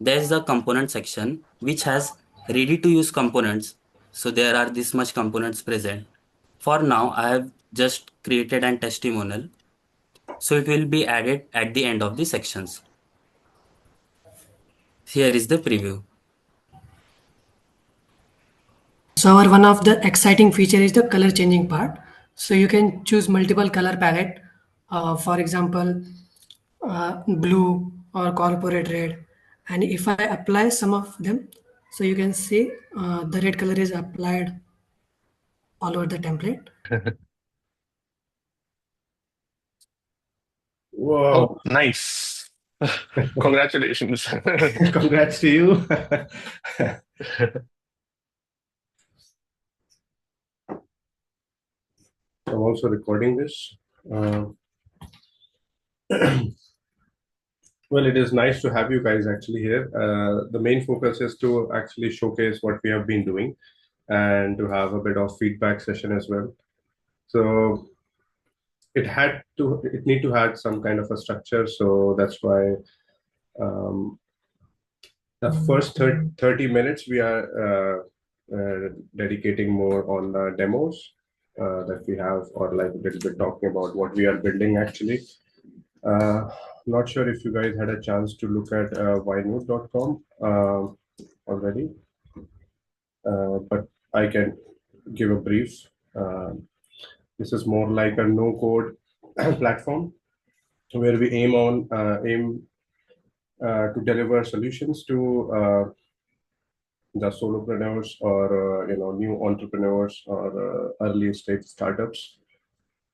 There's the component section which has ready to use components. So there are this much components present. For now, I have just created an testimonial. So it will be added at the end of the sections. Here is the preview. So our one of the exciting feature is the color changing part. So you can choose multiple color palette. For example, blue or corporate red. And if I apply some of them, so you can see the red color is applied all over the template. Oh, Whoa. nice. Congratulations. Congrats to you. I'm also recording this. Well, it is nice to have you guys actually here. The main focus is to actually showcase what we have been doing and to have a bit of feedback session as well. So it need to have some kind of a structure. So that's why the first 30 minutes we are dedicating more on the demos that we have, or like a little bit talking about what we are building actually. Not sure if you guys had a chance to look at Wynoot.com already, but I can give a brief. This is more like a no-code platform where we aim to deliver solutions to the solopreneurs or new entrepreneurs or early stage startups,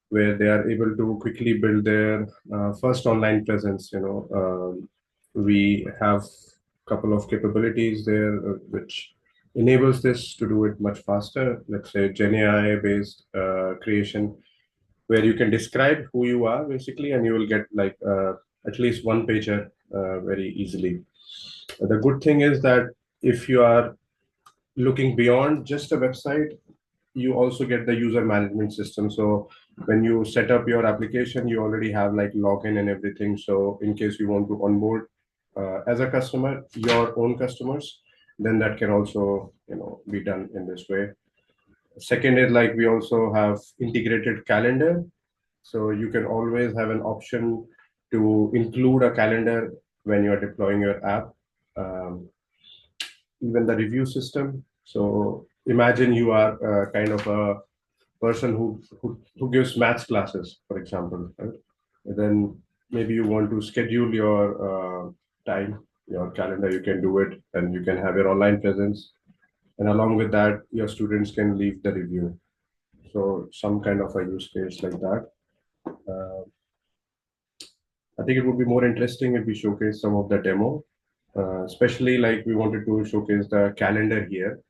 where they are able to quickly build their first online presence. We have a couple of capabilities there which enables this to do it much faster. Let's say GenAI based creation, where you can describe who you are basically, and you will get like at least one pager very easily. The good thing is that if you are looking beyond just a website, you also get the user management system. So when you set up your application, you already have like login and everything. So in case you want to onboard as a customer, your own customers, then that can also be done in this way. Second is like we also have integrated calendar. So you can always have an option to include a calendar when you are deploying your app. Even the review system. So imagine you are kind of a person who gives maths classes, for example, right? And then maybe you want to schedule your time, your calendar, you can do it, and you can have your online presence. And along with that, your students can leave the review. So some kind of a use case like that. Uh, I think it would be more interesting if we showcase some of the demo, especially like we wanted to showcase the calendar here.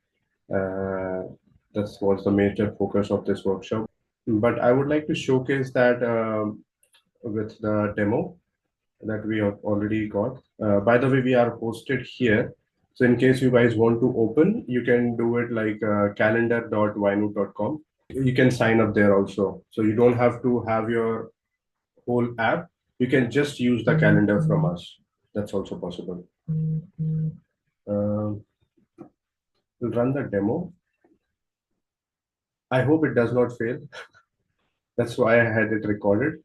That was the major focus of this workshop. But I would like to showcase that with the demo that we have already got. By the way, we are hosted here. So in case you guys want to open, you can do it like calendar.wynoot.com. You can sign up there also. So you don't have to have your whole app. You can just use the calendar from us. That's also possible. We'll run the demo. I hope it does not fail. That's why I had it recorded.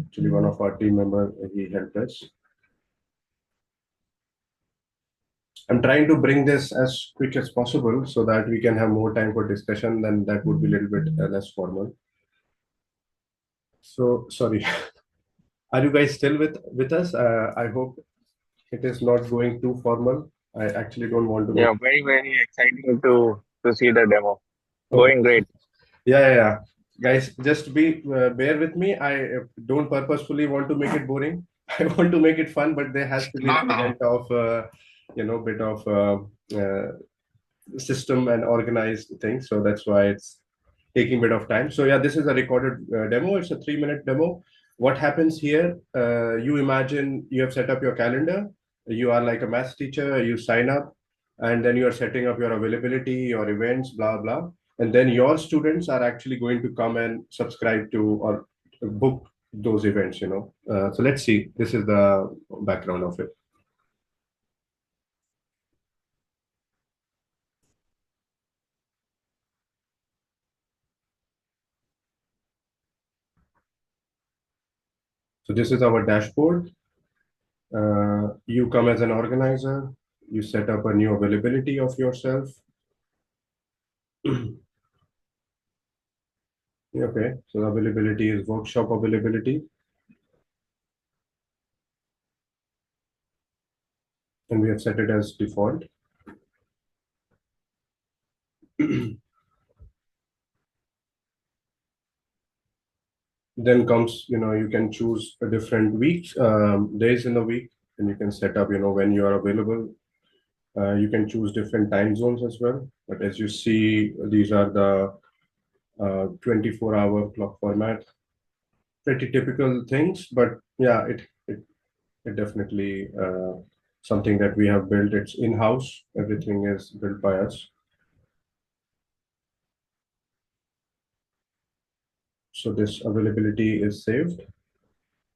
Actually, one of our team member, he helped us. I'm trying to bring this as quick as possible so that we can have more time for discussion. Then that would be a little bit less formal. So sorry. Are you guys still with us? I hope it is not going too formal. I actually don't want to make. Yeah, very, very exciting to see the demo. Okay. Going great. Yeah. Guys, just bear with me. I don't purposefully want to make it boring. I want to make it fun, but there has to be an element of bit of system and organized thing. So that's why it's taking a bit of time. So yeah, this is a recorded demo. It's a 3-minute demo. What happens here? You imagine you have set up your calendar. You are like a math teacher. You sign up, and then you are setting up your availability, your events, blah blah. And then your students are actually going to come and subscribe to or book those events, So let's see. This is the background of it. So this is our dashboard. You come as an organizer. You set up a new availability of yourself. Okay, so availability is workshop availability. And we have set it as default. Then comes, you can choose a different weeks, days in the week, and you can set up, when you are available. You can choose different time zones as well. But as you see, these are the 24-hour clock format. Pretty typical things, but yeah, it definitely something that we have built. It's in-house. Everything is built by us. So this availability is saved.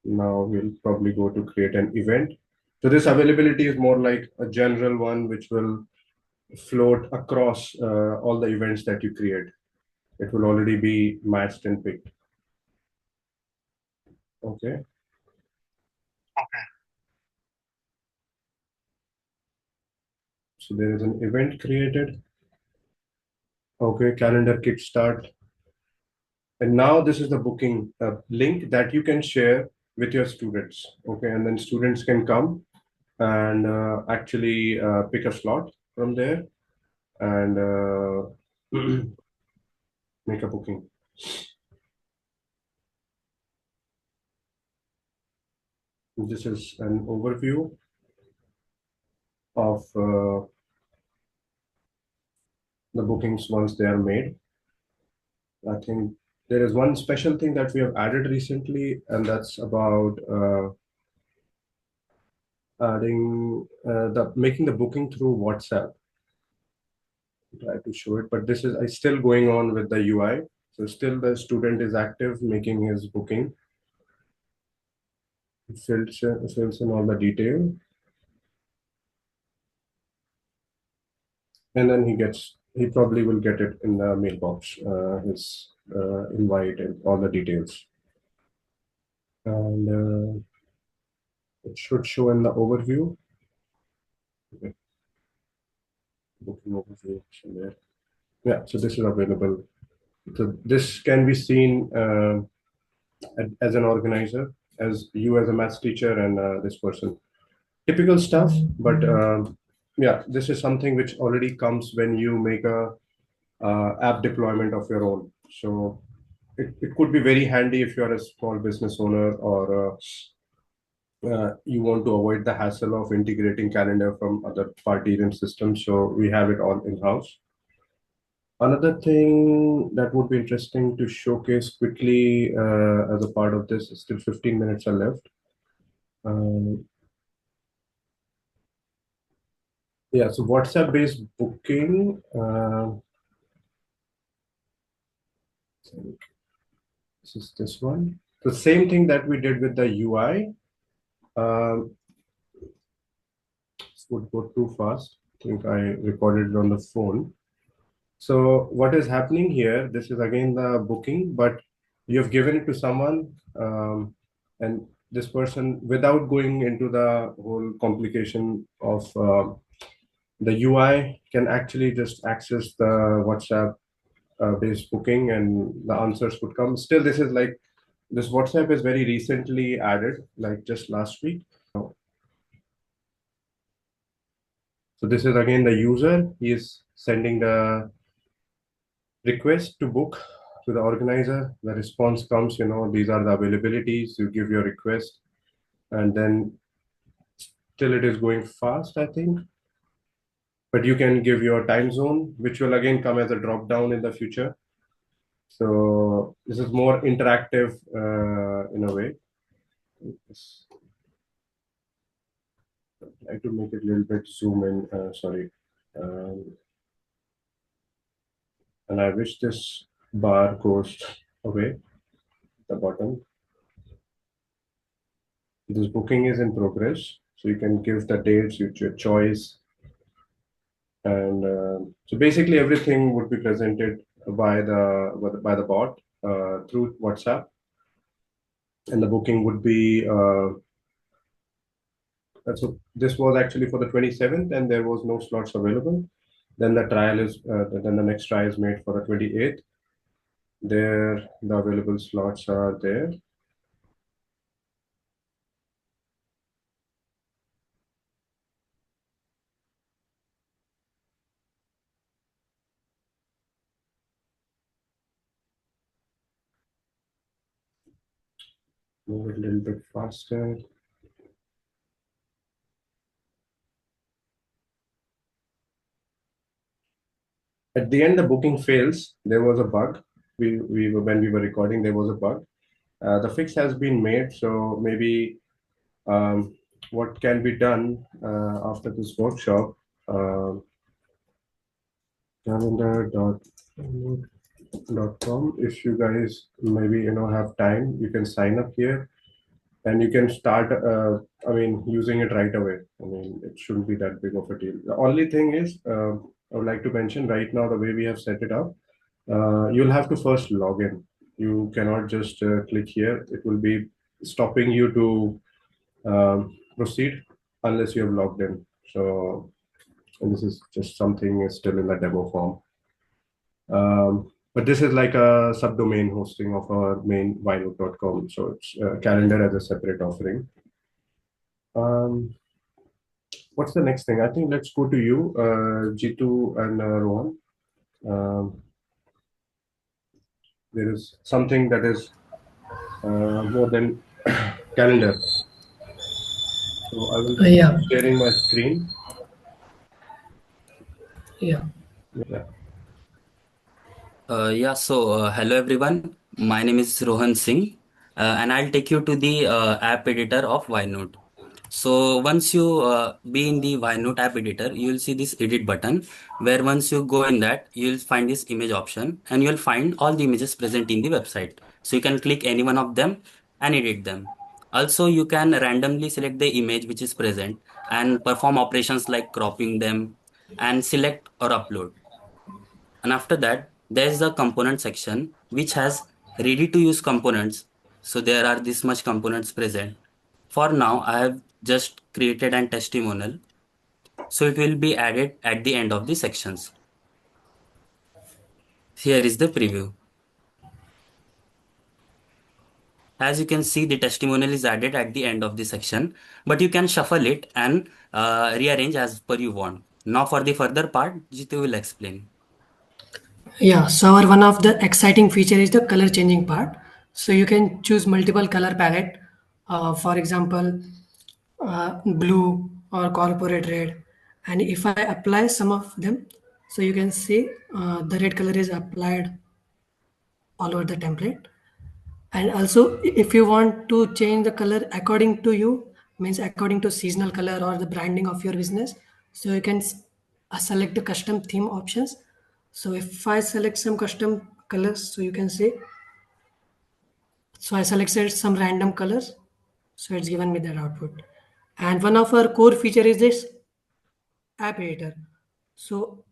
Now we'll probably go to create an event. So this availability is more like a general one, which will float across all the events that you create. It will already be matched and picked. Okay. Okay. So there is an event created. Okay, calendar kickstart. And now this is the booking link that you can share with your students. Okay, and then students can come and actually pick a slot from there and make a booking. This is an overview of the bookings once they are made. I think there is one special thing that we have added recently, and that's about adding the making the booking through WhatsApp. Try to show it, but this is still going on with the UI. So still the student is active making his booking. It fills in all the detail. And then he probably will get it in the mailbox, his invite and all the details. And it should show in the overview. Okay. Booking overview there. Yeah, so this is available. So this can be seen as an organizer, as you as a maths teacher and this person. Typical stuff, but yeah, this is something which already comes when you make a app deployment of your own. So it could be very handy if you're a small business owner or you want to avoid the hassle of integrating calendar from other parties and systems. So we have it all in-house. Another thing that would be interesting to showcase quickly as a part of this, still 15 minutes are left. Yeah, so WhatsApp-based booking. This is this one. The same thing that we did with the UI. This would go too fast. I think I recorded it on the phone. So what is happening here? This is again the booking, but you have given it to someone, and this person, without going into the whole complication of the UI, can actually just access the WhatsApp based booking, and the answers would come. Still, this is like this WhatsApp is very recently added, like just last week. So this is again the user. He is sending the request to book to the organizer. The response comes, these are the availabilities. You give your request, and then still it is going fast, I think. But you can give your time zone, which will again come as a drop down in the future. So this is more interactive in a way. Try to make it a little bit zoom in. Sorry. And I wish this bar goes away, the bottom. This booking is in progress, so you can give the dates, your choice, and so basically everything would be presented by the bot through WhatsApp, and the booking would be. So this was actually for the 27th, and there was no slots available. Then the next try is made for the 28th. There, the available slots are there. Move it a little bit faster. At the end, the booking fails. There was a bug. When we were recording, there was a bug. The fix has been made, so maybe um, what can be done after this workshop? Calendar.com. If you guys maybe have time, you can sign up here and you can start. Using it right away. I mean, it shouldn't be that big of a deal. The only thing is, I would like to mention right now the way we have set it up. You'll have to first log in. You cannot just click here. It will be stopping you to proceed unless you have logged in. So, and this is just something is still in the demo form. But this is like a subdomain hosting of our main Wynoot.com. So it's calendar as a separate offering. What's the next thing? I think let's go to you, Jitu and Rohan. There is something that is more than calendar. So I will be Yeah, sharing my screen. yeah. Yeah. Hello everyone. My name is Rohan Singh, and I'll take you to the app editor of Wynoot. So once you be in the Wynoot app editor, you will see this edit button, where once you go in that, you'll find this image option, and you'll find all the images present in the website. So you can click any one of them and edit them. Also, you can randomly select the image which is present and perform operations like cropping them and select or upload. And after that, there is the component section which has ready to use components. So there are this much components present. For now, I have just created an testimonial. So it will be added at the end of the sections. Here is the preview. As you can see, the testimonial is added at the end of the section, but you can shuffle it and rearrange as per you want. Now for the further part, Jitu will explain. Yeah, so our one of the exciting feature is the color changing part. So you can choose multiple color palette. For example, blue or corporate red. And if I apply some of them, so you can see the red color is applied all over the template. And also, if you want to change the color according to you, means according to seasonal color or the branding of your business, so you can select the custom theme options. So if I select some custom colors, so you can see, so I selected some random colors, so it's given me that output. And one of our core feature is this app editor. So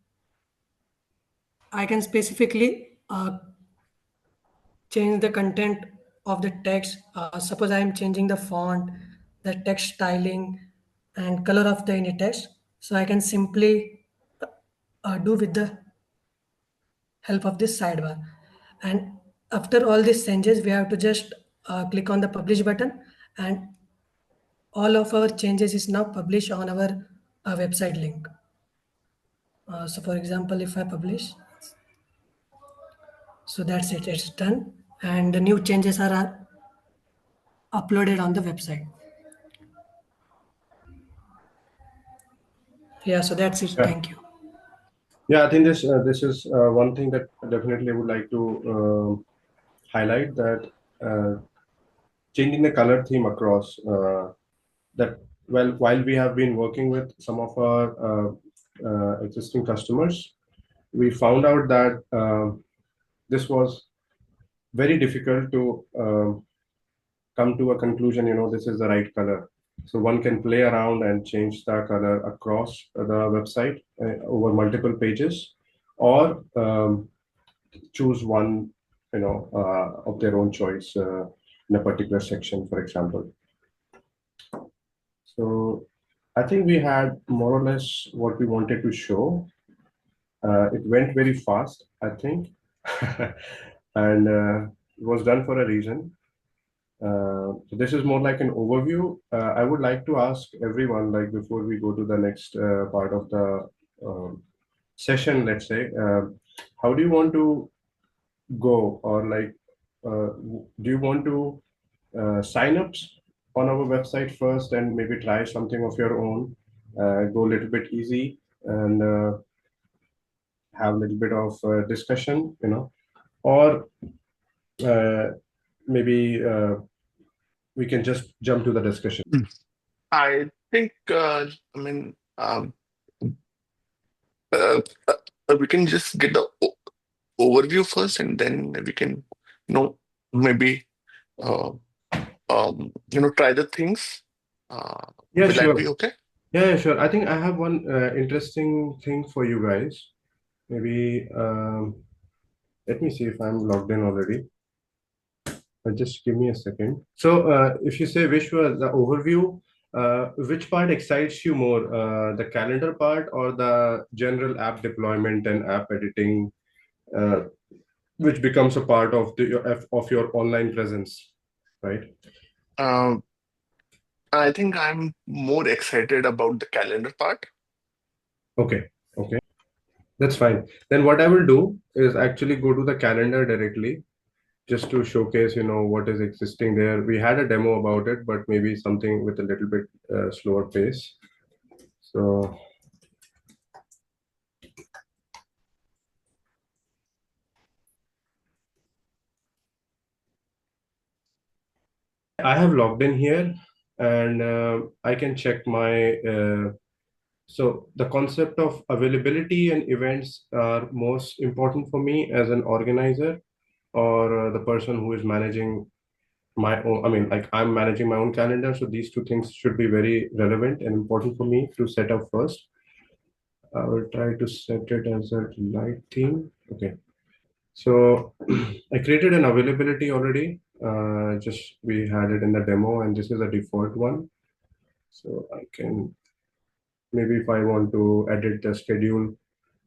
I can specifically change the content of the text. Suppose I am changing the font, the text styling, and color of the any text. So I can simply do with the help of this sidebar. And after all these changes, we have to just click on the publish button, and all of our changes is now published on our website link. So for example, if I publish, so that's it, it's done. And the new changes are uploaded on the website. Yeah, so that's it. Yeah. Thank you. Yeah, I think this is one thing that definitely I would like to highlight, that uh, changing the color theme across that, well, while we have been working with some of our existing customers, we found out that this was very difficult to come to a conclusion, this is the right color. So one can play around and change the color across the website over multiple pages, or choose one, of their own choice in a particular section, for example. So I think we had more or less what we wanted to show. It went very fast, I think, and it was done for a reason. So this is more like an overview. I would like to ask everyone, like before we go to the next part of the session, let's say, how do you want to go, or like, do you want to sign up on our website first and maybe try something of your own, go a little bit easy, and have a little bit of discussion, or uh, maybe we can just jump to the discussion. I think, I mean, uh, we can just get the overview first, and then we can, maybe, uh, try the things. Yeah, Will that be sure. okay? Yeah, sure. I think I have one interesting thing for you guys. Maybe let me see if I'm logged in already. Just give me a second. So, if you say Vishwa, the overview, which part excites you more, the calendar part or the general app deployment and app editing, uh, which becomes a part of of your online presence, right? Um, I think I'm more excited about the calendar part. Okay, okay, that's fine. Then what I will do is actually go to the calendar directly, just to showcase, what is existing there. We had a demo about it, but maybe something with a little bit slower pace. So I have logged in here, and I can check my. So the concept of availability and events are most important for me as an organizer, or the person who is managing my own. I mean, like, I'm managing my own calendar, so these two things should be very relevant and important for me to set up first. I will try to set it as a light theme. Okay. So I created an availability already. Just we had it in the demo, and this is a default one. So I can, maybe if I want to edit the schedule,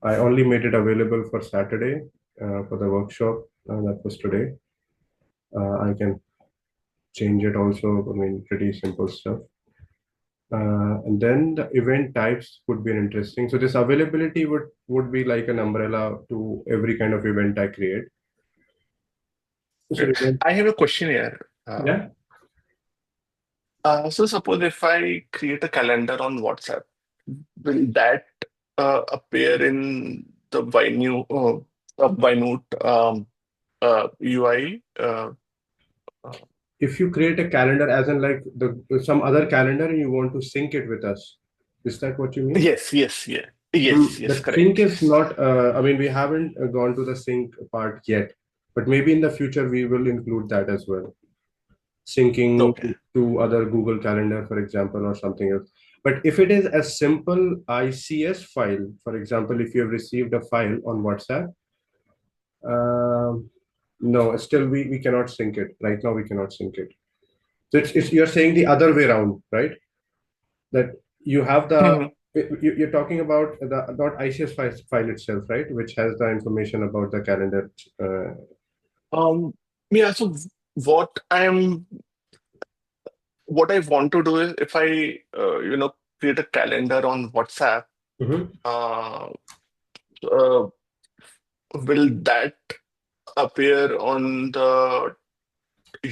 I only made it available for Saturday for the workshop. That was today. I can change it also. I mean, pretty simple stuff. And then the event types would be interesting. So this availability would be like an umbrella to every kind of event I create. So Great. event, I have a question here. yeah. So suppose if I create a calendar on WhatsApp, will that appear in the Wynoot UI? Uh, If you create a calendar, as in like the some other calendar, and you want to sync it with us, is that what you mean? yes, yes, yeah, yes, yes, The sync correct, is yes. not. I mean, we haven't gone to the sync part yet, but maybe in the future we will include that as well. Syncing Okay. to other Google Calendar, for example, or something else. But if it is a simple ICS file, for example, if you have received a file on WhatsApp, no, still we cannot sync it. Right now, we cannot sync it. So it's you're saying the other way around, right? That you have the Mhm. you're talking about the not ICS file itself, right? Which has the information about the calendar. Um, yeah, so what I'm what I want to do is if I create a calendar on WhatsApp, Mhm. uh, uh, will that appear on the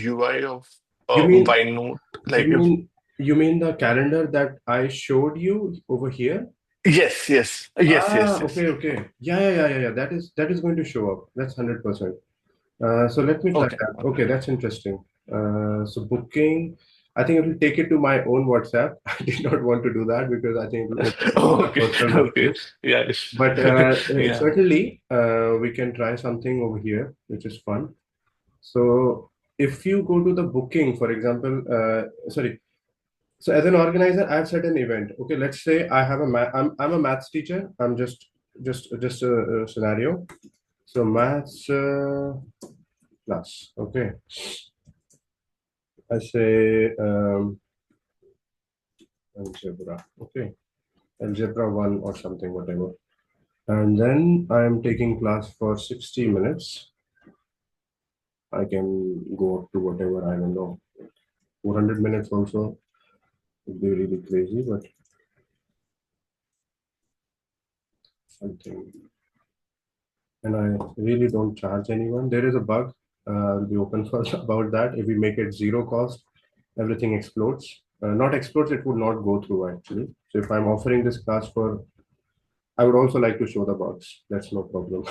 UI of You mean Wynoot? you Like if mean you mean the calendar that I showed you over here? yes, yes, yes, yes, yes. Okay, okay. Yeah. That is going to show up. That's 100%. So let me try Okay, that. okay. Okay, that's interesting. So booking, I think it will take it to my own WhatsApp. I did not want to do that because I think it will open a Okay, personal okay. workspace. Yes. But Yeah. certainly, we can try something over here, which is fun. So if you go to the booking, for example, sorry. So as an organizer, I've set an event. Okay, let's say I have I'm a maths teacher. I'm just a scenario. So maths class. Okay, I say algebra. Okay, algebra one or something, whatever. And then I'm taking class for 60 minutes. I can go up to whatever, I don't know, 400 minutes also would be really crazy, but something. And I really don't charge anyone. There is a bug. I'll be open for about that. If we make it zero cost, everything explodes. Not explodes, it would not go through actually. So if I'm offering this class for, I would also like to show the bugs. That's no problem.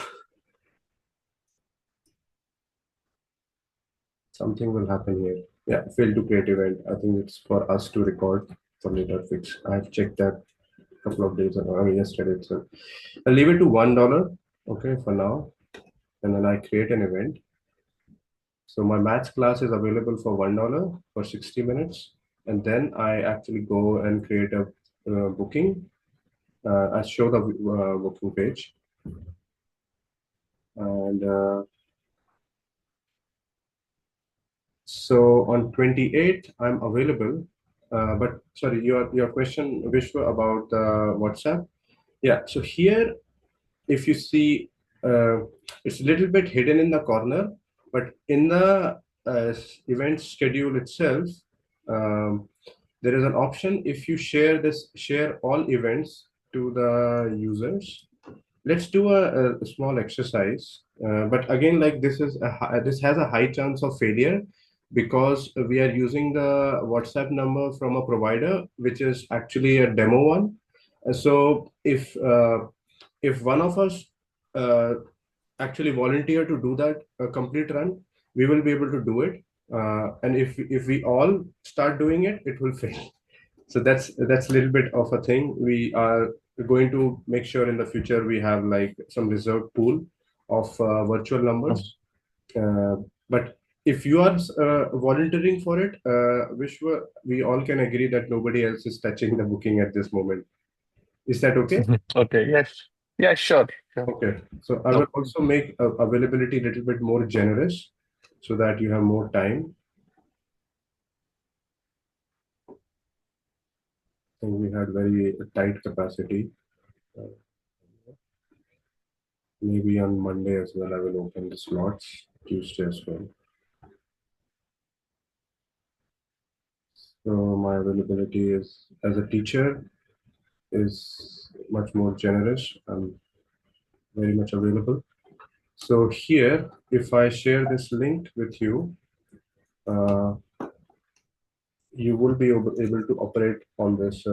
Something will happen here. Yeah, fail to create event. I think it's for us to record for later fix. I've checked that a couple of days ago, I mean, yesterday itself. I'll leave it to $1, okay, for now. And then I create an event. So my maths class is available for $1 for 60 minutes. And then I actually go and create a booking. I show the booking page. And so on 28th, I'm available. But sorry, your question, Vishwa, about WhatsApp. Yeah, so here, if you see, it's a little bit hidden in the corner, but in the event schedule itself, um, there is an option. If you share all events to the users, let's do a small exercise. But again, like this has a high chance of failure because we are using the WhatsApp number from a provider, which is actually a demo one. So if one of us uh, actually volunteer to do that complete run, we will be able to do it. And if we all start doing it, it will fail. So that's a little bit of a thing. We are going to make sure in the future we have like some reserved pool of virtual numbers. But if you are volunteering for it, Vishwa, we all can agree that nobody else is touching the booking at this moment. Is that okay? Okay, yes. Yeah, sure. Sure. Okay. So I will No. also make availability a little bit more generous so that you have more time. And we had very tight capacity. Uh, Maybe on Monday as well, I will open the slots, Tuesday as well. So my availability is as a teacher is much more generous. I'm very much available. So here, if I share this link with you, uh, you will be able to operate on this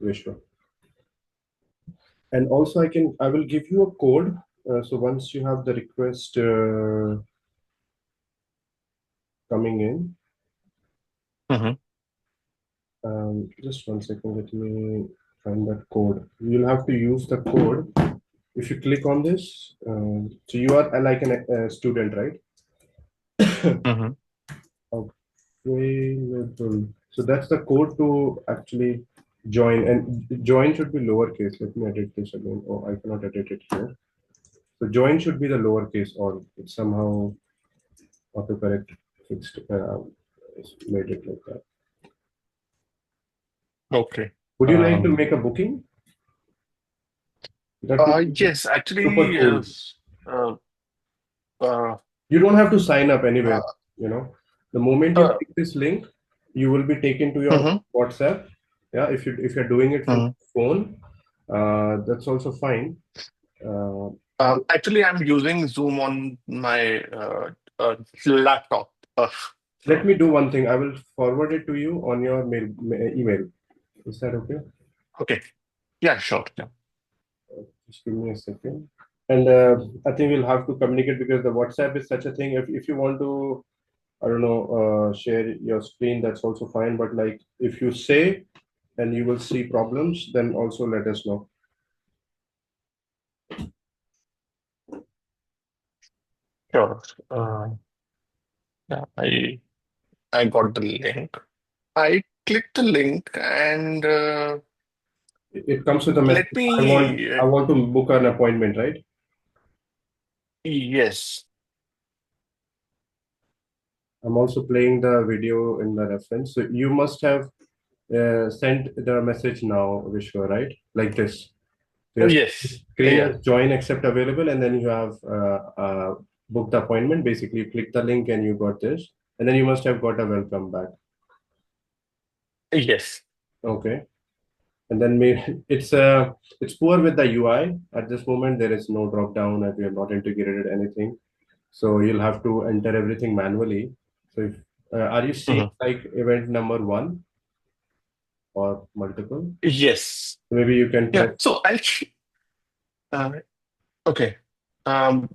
ratio. And also I will give you a code. So once you have the request coming in, Mhm. just one second, let me find that code. You'll have to use the code. If you click on this, so you are like a student, right? Mhm. Available. So that's the code to actually join, and join should be lowercase. Let me edit this again. Oh, I cannot edit it here. So join should be the lowercase, or it's somehow autocorrect fixed, made it like that. Okay. Would you like to make a booking? That would be Yes, super actually, cool. uh, uh, You don't have to sign up anywhere. uh, You know, the moment you uh, click this link, you will be taken to your mhm, WhatsApp. Yeah, if you're doing it from mhm. phone, that's also fine. Uh, Actually, I'm using Zoom on my laptop. Let So, me do one thing. I will forward it to you on your email. Is that okay? okay. Yeah, sure. Yeah. Just give me a second. And I think we'll have to communicate because the WhatsApp is such a thing. If you want to, I don't know, share your screen, that's also fine. But like if you say and you will see problems, then also let us know. Sure. Yeah, I got the link. I clicked the link and It comes with a let message. me. I want to book an appointment, right? Yes. I'm also playing the video in the reference. So you must have sent the message now, Vishwa, right? Like this. Your Yes. screen Yeah. has join accept available, and then you have booked the appointment. Basically, you click the link and you got this, and then you must have got a welcome back. Yes. Okay, and then it's poor with the UI at this moment. There is no drop down, and we have not integrated anything. So you'll have to enter everything manually. So if, are you seeing Mhm. like event number one or multiple? Yes. Maybe you can Yeah. press. So uh, okay. Um,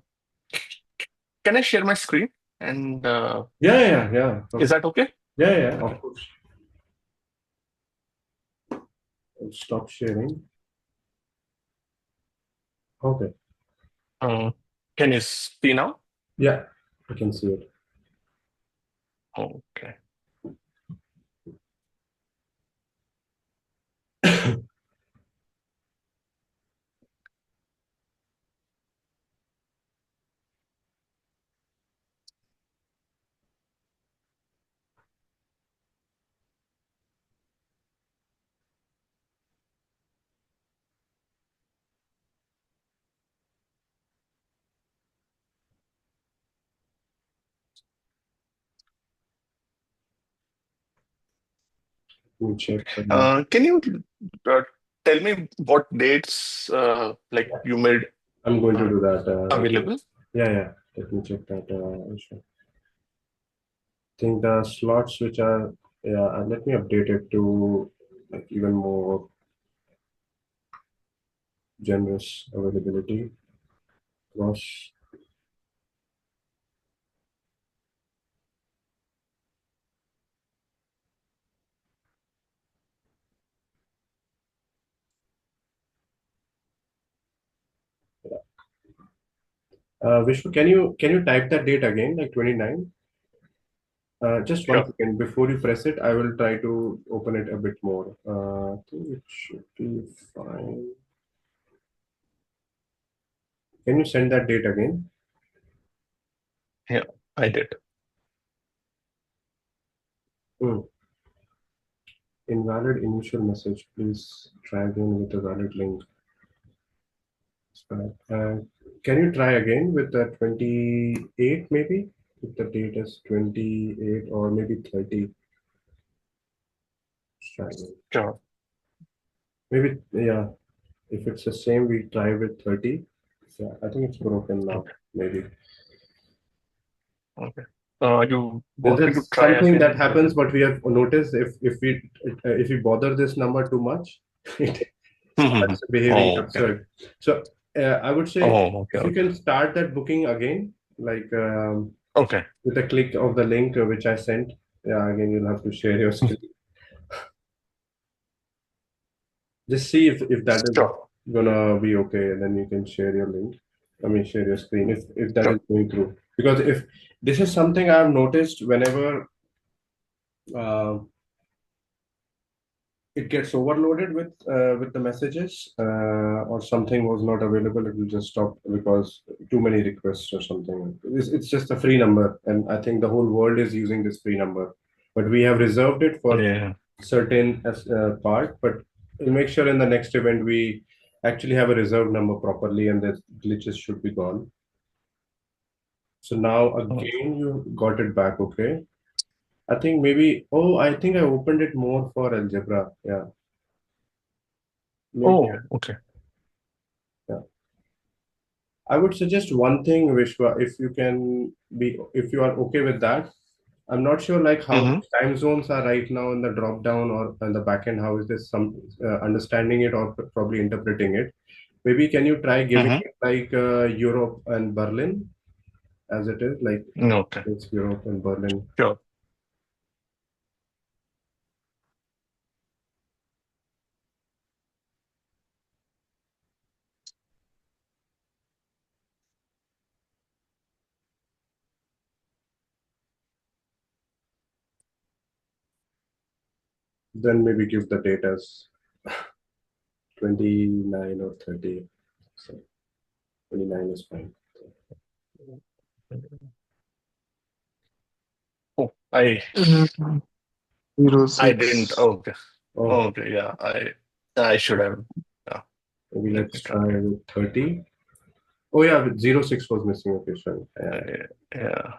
can I share my screen? And Yeah. is that okay? Yeah, Okay. of course. I'll stop sharing. Okay. Um, can you see now? Yeah, I can see it. Okay. Let me check. Can you uh, tell me what dates like Yeah, you made I'm going to uh, do that. available? Yeah. Let me check that. Sure. I think the slots which are, yeah, let me update it to like even more generous availability. Cross. Vishnu, can you type that date again, like 29? Just one Sure. second. Before you press it, I will try to open it a bit more. I think it should be fine. Can you send that date again? Yeah, I did. Hmm. Invalid initial message. Please try again with a valid link. Can you try again with the 28 maybe? If the date is 28 or maybe 30. Let's try again. Sure. Maybe, yeah, if it's the same, we try with 30. Yeah, I think it's broken now, Okay. maybe. Okay. You This want me to is try something that again? happens, but we have noticed if we bother this number too much, it starts behaving Oh, okay. absurd. So I would say Oh, okay. if you Okay. can start that booking again, like Okay. with a click of the link which I sent. Yeah, again you'll have to share your screen. Just see if that is Sure. gonna be okay, and then you can share your link. I mean, share your screen if that Sure. is going through. Because if this is something I've noticed whenever it gets overloaded with the messages or something was not available, it will just stop because too many requests or something. It's just a free number, and I think the whole world is using this free number, but we have reserved it for Yeah. certain part. But we'll make sure in the next event we actually have a reserved number properly, and the glitches should be gone. So now Oh, again you got it back, okay? I think maybe, oh, I think I opened it more for algebra. Yeah, maybe. okay. Yeah. I would suggest one thing, Vishwa, if you are okay with that. I'm not sure like how Mm-hmm. time zones are right now in the drop down or in the backend. How is this some understanding it or probably interpreting it? Maybe can you try giving Mm-hmm. it like Europe and Berlin as it is, like Okay. it's Europe and Berlin. Sure. Then maybe give the date as 29 or 30. So 29 is fine. Oh, I Zero I didn't. six. Okay. Oh, Okay. Yeah. I should have. Yeah. maybe Let let's me try try. with 30. Oh yeah, with 06 was missing. Okay, sure. Yeah. Yeah.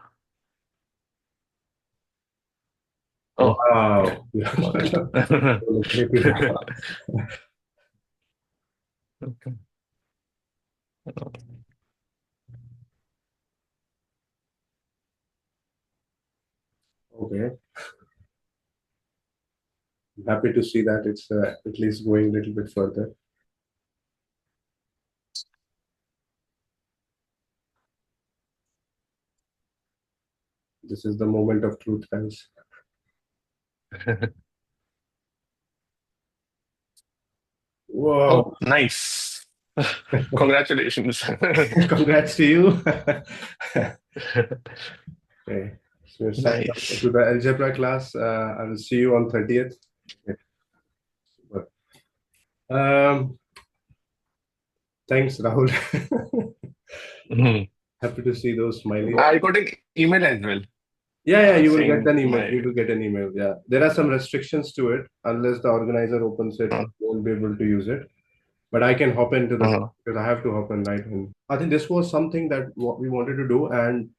Oh, okay. Wow. Got it. Okay. Okay. Happy to see that it's at least going a little bit further. This is the moment of truth, guys. Oh, Whoa. nice. Congratulations. Congrats to you. Okay. So we're signing up Nice. to the algebra class. I will see you on 30th. Okay. Super. Thanks, Rahul. Mhm. Happy to see those smileys. I got an email as well, Yeah, you will get saying an email. my. You will get an email. Yeah, there are some restrictions to it. Unless the organizer opens it, Uh, you won't be able to use it. But I can hop into the uh, class because I have to hop in right in. I think this was something that what we wanted to do, and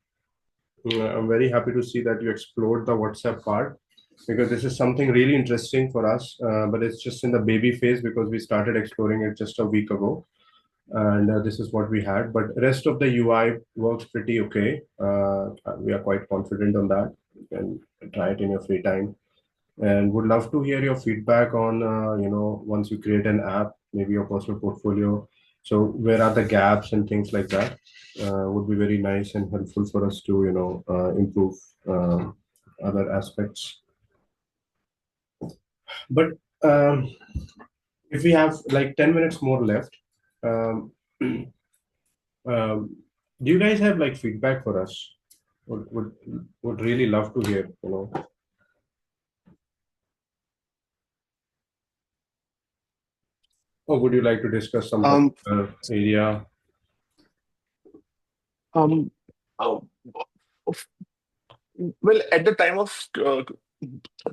I'm very happy to see that you explored the WhatsApp part because this is something really interesting for us. But it's just in the baby phase because we started exploring it just a week ago, and this is what we had. But rest of the UI works pretty okay. We are quite confident on that. You can try it in your free time, and would love to hear your feedback on once you create an app, maybe your personal portfolio. So where are the gaps and things like that? Would be very nice and helpful for us to improve other aspects. But um, if we have like 10 minutes more left, um, um, do you guys have like feedback for us? Would really love to hear, or would you like to discuss some um. particular area? Um. uh, well, at the time of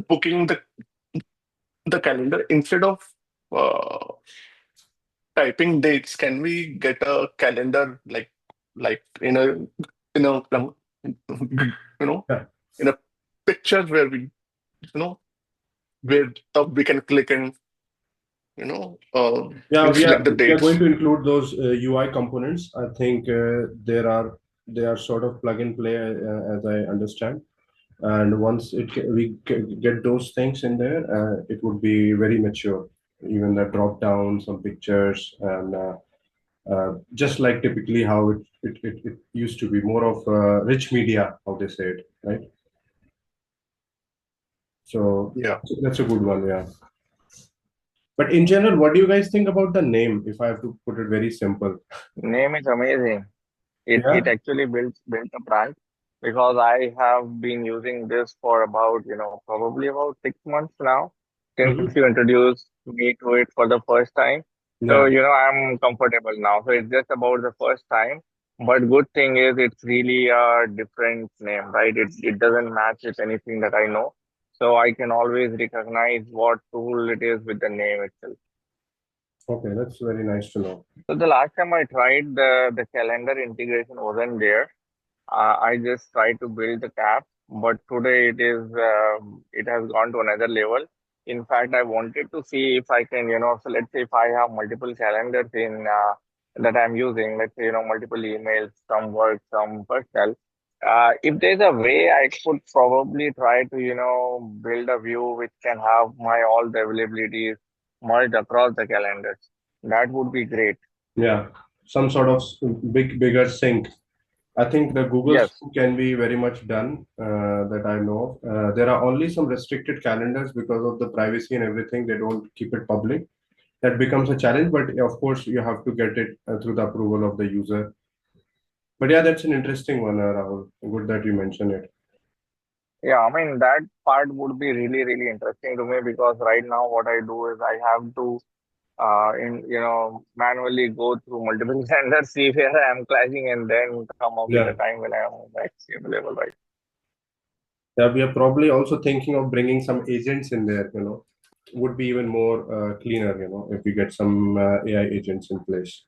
booking the calendar, instead of uh, typing dates, can we get a calendar like in a you know Yeah. in a picture where know where we can click and Yeah, we'll we are select the we are going dates. to include those UI components. I think they are sort of plug and play as I understand. And once get those things in there, it would be very mature. Even the drop down, some pictures, and just like typically how it used to be more of rich media, how they say it, right? So Yeah. that's a good one, yeah. But in general, what do you guys think about the name? If I have to put it very simple, Name is amazing. It yeah. actually built a brand because I have been using this for about, probably about 6 months now since Mhm. you introduced me to it for the first time. So, Yeah. I'm comfortable now. So it's just about the first time. But good thing is it's really a different name, right? It doesn't match with anything that I know. So I can always recognize what tool it is with the name itself. Okay, that's very nice to know. So the last time I tried the calendar integration wasn't there. I just try to build the app, but today it has gone to another level. In fact, I wanted to see if I can, so let's say if I have multiple calendars in that I'm using, let's say, multiple emails, some work, some personal. If there's a way I could probably try to, build a view which can have my all the availabilities merged across the calendars. That would be great. Yeah, some sort of bigger sync. I think the Google Yes. sync can be very much done that I know of. There are only some restricted calendars because of the privacy and everything. They don't keep it public. That becomes a challenge, but of course you have to get it through the approval of the user. But yeah, that's an interesting one, Rahul. Good that you mentioned it. Yeah, I mean that part would be really, really interesting to me because right now what I do is I have to manually go through multiple vendors, see where I am clashing, and then come up with a Yeah. time when I am actually available, right? Yeah, we are probably also thinking of bringing some agents in there, would be even more cleaner, if we get some AI agents in place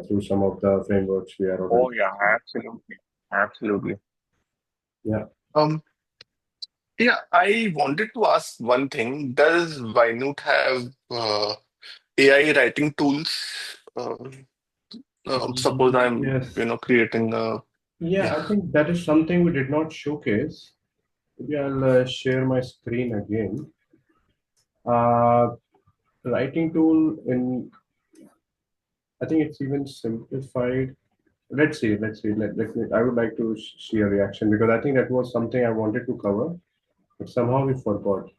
through some of the frameworks we are already Oh yeah, using. absolutely, absolutely. Yeah. Um, yeah, I wanted to ask one thing. Does Wynoot have AI writing tools? Suppose I'm, Yes. creating Yeah, yeah. I think that is something we did not showcase. Maybe I'll share my screen again. Uh, Writing tool in, I think it's even simplified. Let's see. I would like to see a reaction because I think that was something I wanted to cover, but somehow we forgot.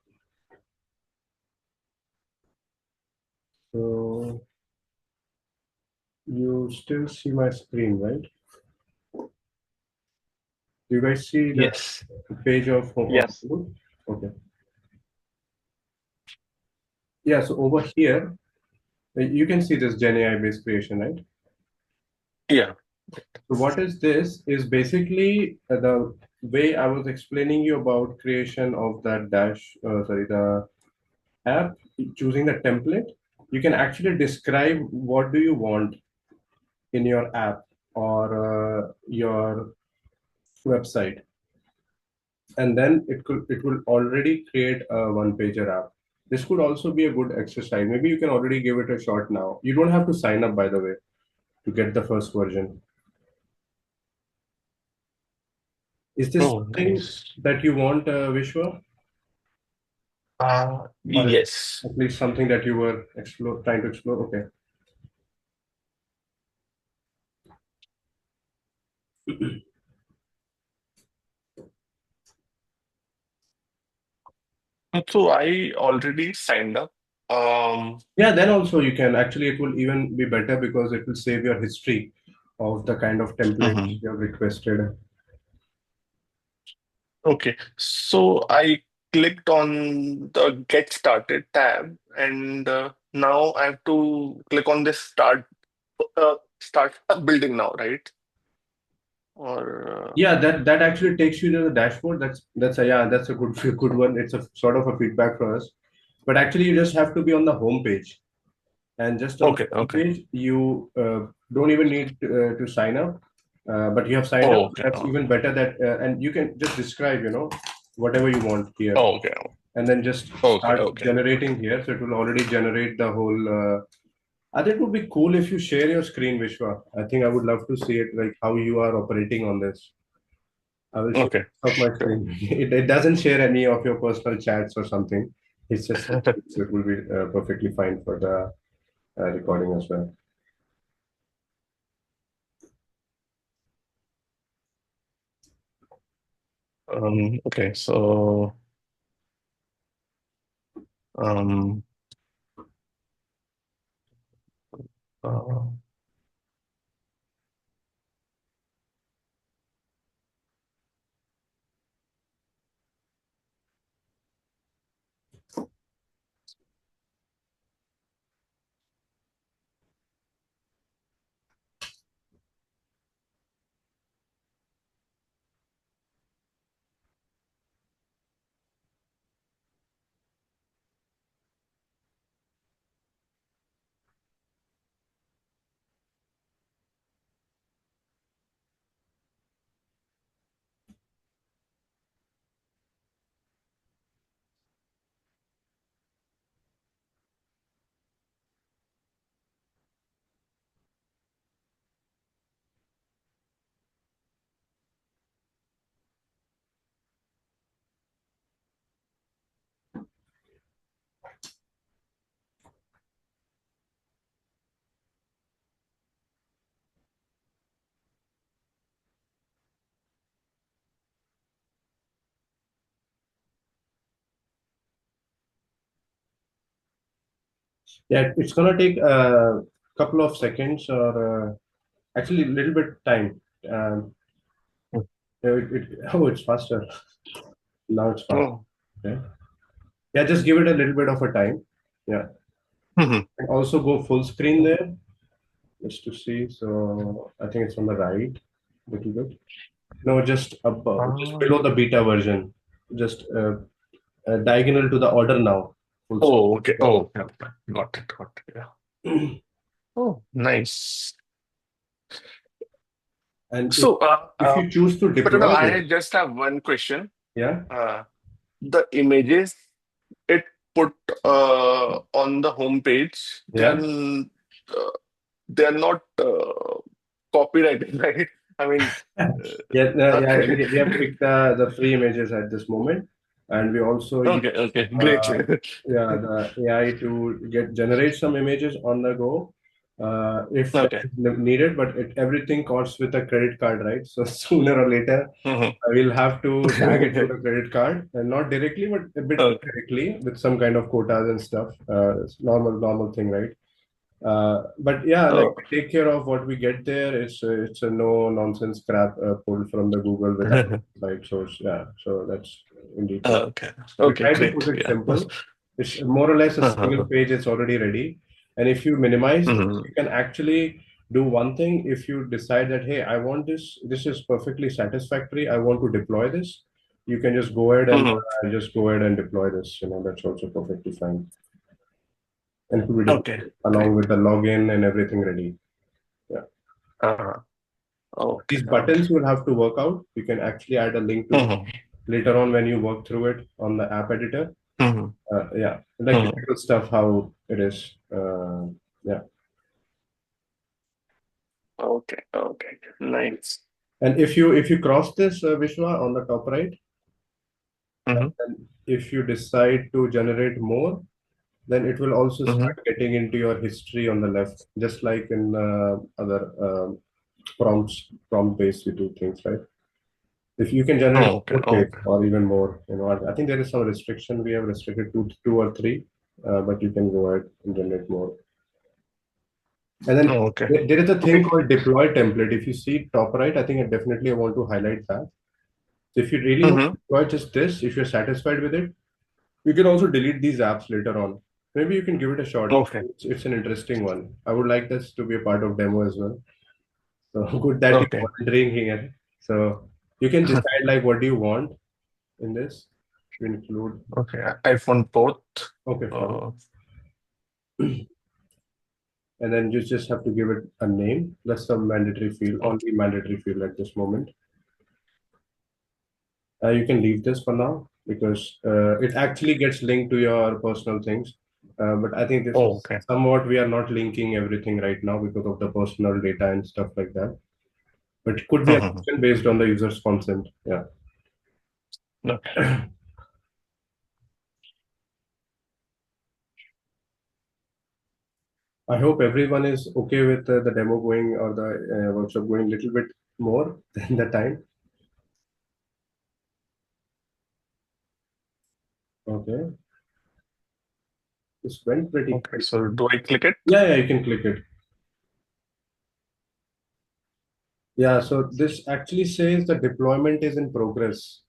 So you still see my screen, right? Do you guys see the Yes. page of Yes. okay. Yeah, so over here, you can see this Gen AI based creation, right? Yeah. So what is this is basically the way I was explaining you about creation of that the app, choosing the template. You can actually describe what do you want in your app or your website, and then it will already create a one pager app. This could also be a good exercise. Maybe you can already give it a shot now. You don't have to sign up, by the way, to get the first version. Is this Oh, something nice. that you want, Vishwa, or Yes. at least something that you were trying to explore? Okay. So I already signed up. Um, Yeah, then also you can actually, it will even be better because it will save your history of the kind of templates mhm. you have requested. Okay. So I clicked on the Get Started tab, and now I have to click on this start building now, right? Or Yeah, that actually takes you to the dashboard. That's a yeah, that's a good good one. It's a sort of a feedback for us. But actually, you just have to be on the home page, and just on the okay, home okay. page, you don't even need to sign up. But you have signed up. Oh, okay, That's even okay. better. And you can just describe, whatever you want here, Oh, okay, and then just okay, start okay. generating here. So it will already generate the whole. I think it would be cool if you share your screen, Vishwa. I think I would love to see it, like how you are operating on this. I will share Okay, of my sure. screen. It doesn't share any of your personal chats or something. It's just so it will be perfectly fine for the recording as well. Okay, so um, uh, Yeah, it's gonna take a couple of seconds or actually a little bit time. Um, oh, it's faster. Now it's fast. Oh. Okay. Yeah, just give it a little bit of a time. Yeah. Mhm. And also go full screen there just to see. So I think it's on the right, little bit. No, just above, just Ah. below the beta version. Just diagonal to the order now. Full Oh, okay. screen. Oh, yeah. Got it. Got it. Yeah. Oh, nice. And So, if you choose to Pranav, deploy this, I just have one question. yeah, The images it put on the homepage, yeah, uh, they are not copyrighted, right? I mean, yeah, yeah. okay. We have picked the free images at this moment, and we also use Okay, okay, great. uh, yeah the AI to generate some images on the go if that Okay. is needed. But everything costs with a credit card, right? So sooner or later, Mhm. I will have to tag it to the credit card, and not directly, but a bit Okay. indirectly with some kind of quotas and stuff. It's normal thing, right? But yeah, like Oh. we take care of what we get there. It's a no nonsense crap pulled from the Google without right source. Yeah, so that's indeed fine. Okay. We Okay, try to put great. it Yeah. simple. It's more or less a single Uh-huh. page. It's already ready. And if you minimize this, Mhm. you can actually do one thing. If you decide that, hey, I want this, this is perfectly satisfactory. I want to deploy this. You can just go ahead and Mhm. deploy this. That's also perfectly fine. And it will be Okay, deployed along great. with the login and everything ready. Yeah. Uh-huh. Okay, These okay. buttons will have to work out. You can actually add a link to Mhm. later on when you work through it on the app editor. Mhm. Yeah, like Mhm. typical stuff how it is. Yeah, Okay, okay. Nice. and if you cross this Vishwa on the top right, Mhm. and if you decide to generate more, then it will also Mhm. start getting into your history on the left, just like in other prompt based you do things, right? If you can generate Okay, more page okay. or even more, I think there is some restriction. We have restricted to two or three, but you can go ahead and generate more. And then Okay. there is a thing Okay. called deploy template. If you see top right, I think I definitely want to highlight that. So if you really want Mhm. to deploy just this, if you're satisfied with it, you can also delete these apps later on. Maybe you can give it a shot. Okay. It's an interesting one. I would like this to be a part of demo as well. So good that you're Okay. volunteering here. So you can decide like what do you want in this to include. Okay. iPhone both. Okay, fine. Uh, And then you just have to give it a name. That's the mandatory field, only mandatory field at this moment. You can leave this for now because it actually gets linked to your personal things. But I think this oh, is okay. somewhat we are not linking everything right now because of the personal data and stuff like that. But it could be an Mhm. option based on the user's consent. Yeah. Okay. I hope everyone is okay with the demo going or the workshop going a little bit more than the time. Okay. This went pretty Okay. quick. So do I click it? Yeah, you can click it. Yeah, so this actually says the deployment is in progress.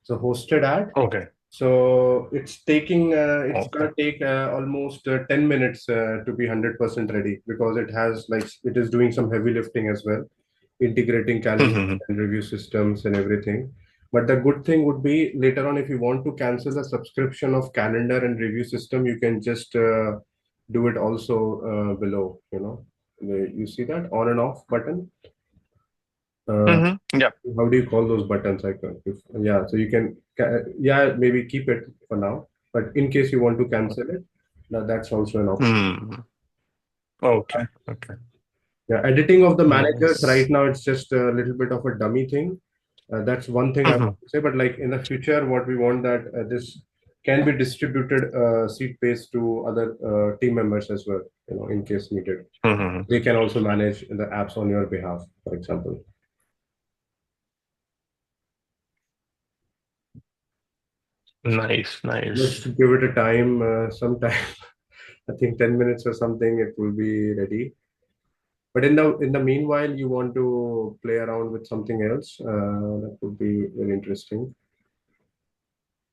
So hosted at. Okay. So it's Okay. gonna take almost 10 minutes to be 100% ready because it is doing some heavy lifting as well, integrating calendar Mhm. and review systems and everything. But the good thing would be later on if you want to cancel the subscription of calendar and review system, you can just do it also below. You see that on and off button. Uh, Yeah. how do you call those buttons? Yeah, so you can, yeah, maybe keep it for now. But in case you want to cancel it, that's also an option. Hmm. Okay. Okay. Yeah, editing of the managers right Nice. now, it's just a little bit of a dummy thing. That's one thing I Mhm. want to say. But like in the future, what we want that this can be distributed seat based to other team members as well. In case needed, Mhm. they can also manage the apps on your behalf, for example. Nice. Let's Nice. give it a time, sometime. I think 10 minutes or something, it will be ready. But in the meanwhile, you want to play around with something else. That would be very interesting.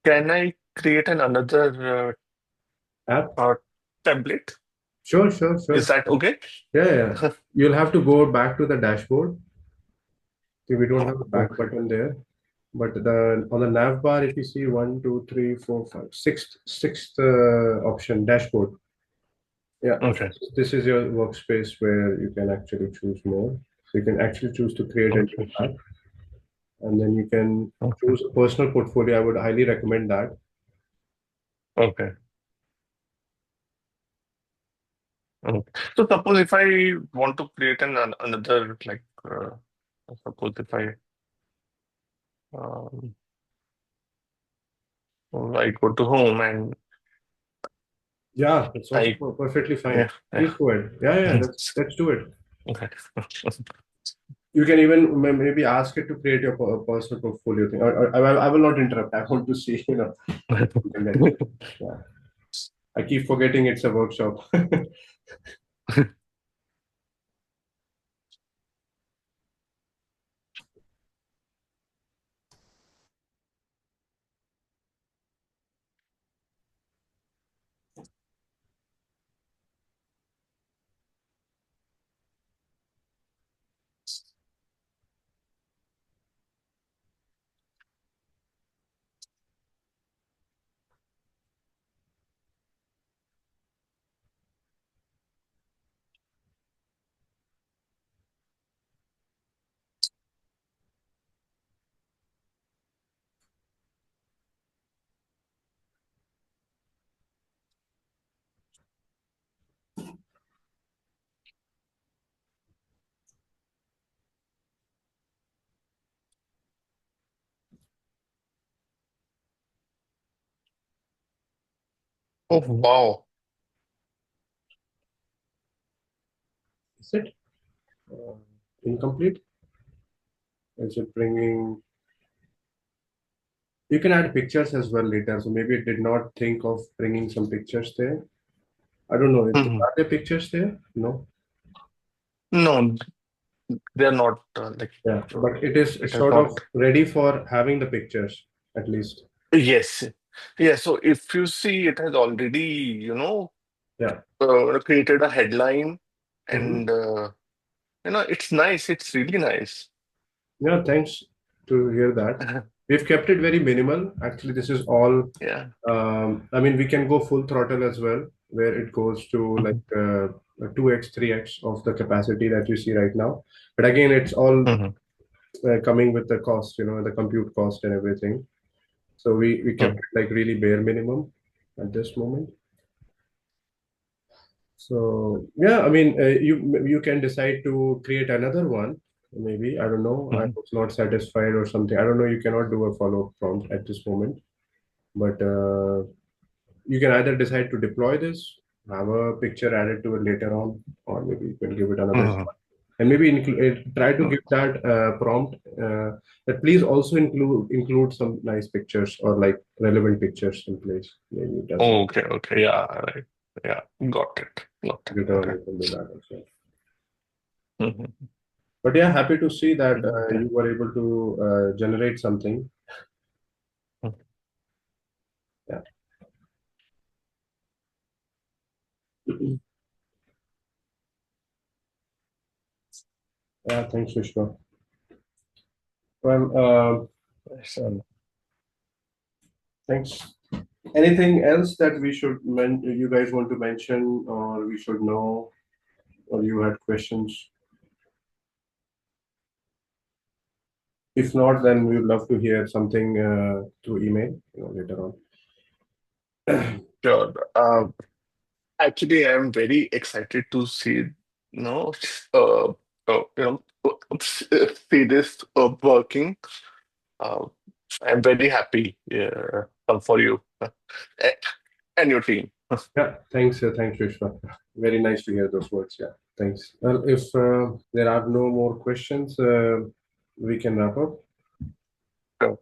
can I create another App? template? Sure. Is that okay? Yeah. You'll have to go back to the dashboard. See, we don't have a back Okay. button there. But on the nav bar, if you see 1, 2, 3, 4, 5, sixth option, dashboard. Yeah, Okay. this is your workspace where you can actually choose more. So you can actually choose to create a new Okay. app, and then you can Okay. choose a personal portfolio. I would highly recommend that. Okay. Okay. So suppose if I want to create another suppose if um, I go to home and Yeah, that's also I perfectly fine. yeah, Please yeah. go ahead. Yeah, let's do it. Okay. You can even maybe ask it to create your personal portfolio thing. I will not interrupt. I want to see, you can get it. Yeah. I keep forgetting it's a workshop. Oh wow. Is it incomplete? Is it bringing? You can add pictures as well later. So maybe it did not think of bringing some pictures there. I don't know. Mhm. Are there pictures there? No. No, they're not Yeah, uh, but it is it has sort not. of ready for having the pictures at least. Yes. Yeah. So if you see, it has already, Yeah. created a headline, Hmm. and it's nice. It's really nice. Yeah, thanks to hear that. We've kept it very minimal. Actually, this is all. Yeah. I mean, we can go full throttle as well, where it goes to like 2x, 3x of the capacity that you see right now. But again, it's all Mhm. coming with the cost, the compute cost and everything. So we kept Mhm. it like really bare minimum at this moment. So yeah, I mean, you can decide to create another one. Maybe I don't know. I Mhm. was not satisfied or something. I don't know. You cannot do a follow-up prompt at this moment, but you can either decide to deploy this, have a picture added to it later on, or maybe you can give it another Mhm. shot. And maybe try to give that prompt that please also include some nice pictures or like relevant pictures in place. Maybe it does Oh, okay. Okay. Yeah. Right. Yeah. Got it. Got it. return. Okay. You can do that as well. Mhm. But yeah, happy to see that Okay. you were able to generate something. Mhm. Yeah. Yeah, thanks, Vishnu. Well, So, thanks. Anything else that you guys want to mention, or we should know, or you had questions? If not, then we'd love to hear something through email, later on. sure. Actually, I'm very excited to see, uh, see this working. Uh, I'm very happy for you and your team. Yeah, thanks, Vishnu. Very nice to hear those words. Yeah, thanks. Well, if there are no more questions, we can wrap up. So,